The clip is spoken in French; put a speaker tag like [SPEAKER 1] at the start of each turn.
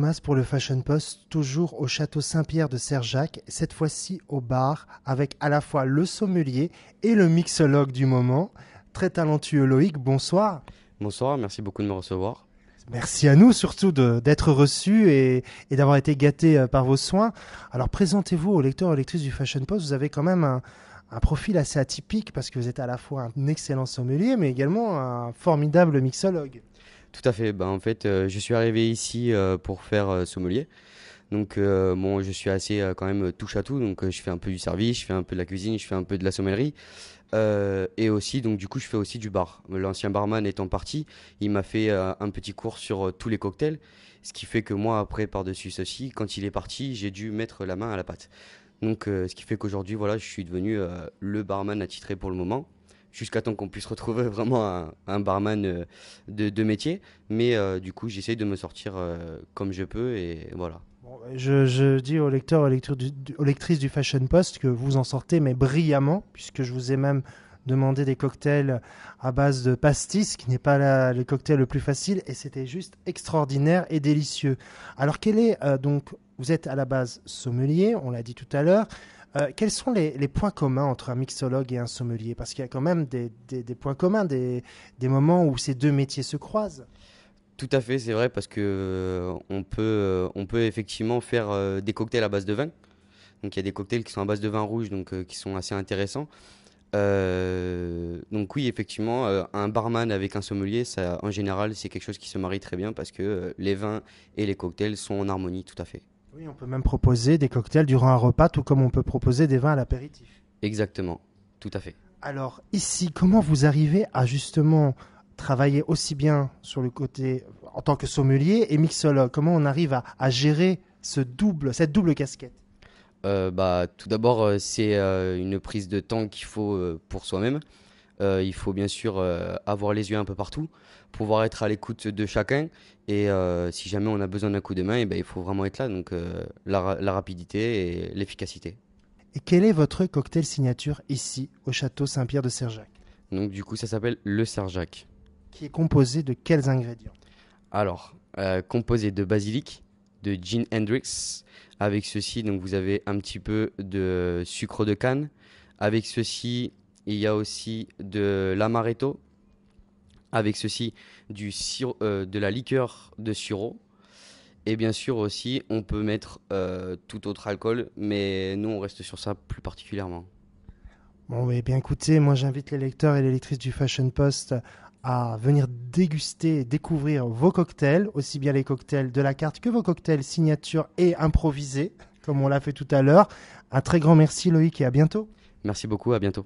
[SPEAKER 1] Thomas pour le Fashion Post, toujours au château Saint-Pierre de Serjac, cette fois-ci au bar, avec à la fois le sommelier et le mixologue du moment. Très talentueux Loïc, bonsoir.
[SPEAKER 2] Bonsoir, merci beaucoup de me recevoir.
[SPEAKER 1] Merci à nous surtout d'être reçus et d'avoir été gâtés par vos soins. Alors présentez-vous aux lecteurs et lectrices du Fashion Post, vous avez quand même un profil assez atypique parce que vous êtes à la fois un excellent sommelier mais également un formidable mixologue.
[SPEAKER 2] Tout à fait, en fait, je suis arrivé ici pour faire sommelier. Donc, bon, je suis assez quand même touche à tout. Donc, je fais un peu du service, je fais un peu de la cuisine, je fais un peu de la sommellerie. Et aussi, donc, du coup, je fais aussi du bar. L'ancien barman étant parti, il m'a fait un petit cours sur tous les cocktails. Ce qui fait que moi, après, par-dessus ceci, quand il est parti, j'ai dû mettre la main à la pâte. Donc, ce qui fait qu'aujourd'hui, voilà, je suis devenu le barman attitré pour le moment. Jusqu'à temps qu'on puisse retrouver vraiment un barman de métier. Mais du coup, j'essaye de me sortir comme je peux et voilà.
[SPEAKER 1] Bon, je dis aux lecteurs et aux lectrices du Fashion Post que vous en sortez, mais brillamment, puisque je vous ai même demandé des cocktails à base de pastis, qui n'est pas le cocktail le plus facile, et c'était juste extraordinaire et délicieux. Alors, donc, vous êtes à la base sommelier, on l'a dit tout à l'heure. Quels sont les points communs entre un mixologue et un sommelier? Parce qu'il y a quand même des points communs, des moments où ces deux métiers se croisent.
[SPEAKER 2] Tout à fait, c'est vrai parce que on peut effectivement faire des cocktails à base de vin. Donc il y a des cocktails qui sont à base de vin rouge, donc qui sont assez intéressants. Donc oui, effectivement, un barman avec un sommelier, ça, en général, c'est quelque chose qui se marie très bien parce que les vins et les cocktails sont en harmonie, tout à fait.
[SPEAKER 1] Oui, on peut même proposer des cocktails durant un repas, tout comme on peut proposer des vins à l'apéritif.
[SPEAKER 2] Exactement, tout à fait.
[SPEAKER 1] Alors ici, comment vous arrivez à justement travailler aussi bien sur le côté en tant que sommelier et mixologue? Comment on arrive à gérer cette double casquette?
[SPEAKER 2] Tout d'abord, c'est une prise de temps qu'il faut pour soi-même. Il faut bien sûr avoir les yeux un peu partout, pouvoir être à l'écoute de chacun. Et si jamais on a besoin d'un coup de main, il faut vraiment être là. Donc la rapidité et l'efficacité.
[SPEAKER 1] Et quel est votre cocktail signature ici, au château Saint-Pierre de Serjac,
[SPEAKER 2] Donc du coup, ça s'appelle le Serjac.
[SPEAKER 1] qui est composé de quels ingrédients?
[SPEAKER 2] Alors, composé de basilic, de gin Hendrix. Avec ceci, donc vous avez un petit peu de sucre de canne. Avec ceci, il y a aussi de l'amaretto. Avec ceci, de la liqueur de sureau. Et bien sûr aussi, on peut mettre tout autre alcool, mais nous, on reste sur ça plus particulièrement.
[SPEAKER 1] Bon, oui, bien écoutez, moi j'invite les lecteurs et les lectrices du Fashion Post à venir déguster et découvrir vos cocktails, aussi bien les cocktails de la carte que vos cocktails signature et improvisés, comme on l'a fait tout à l'heure. Un très grand merci Loïc et à bientôt.
[SPEAKER 2] Merci beaucoup, à bientôt.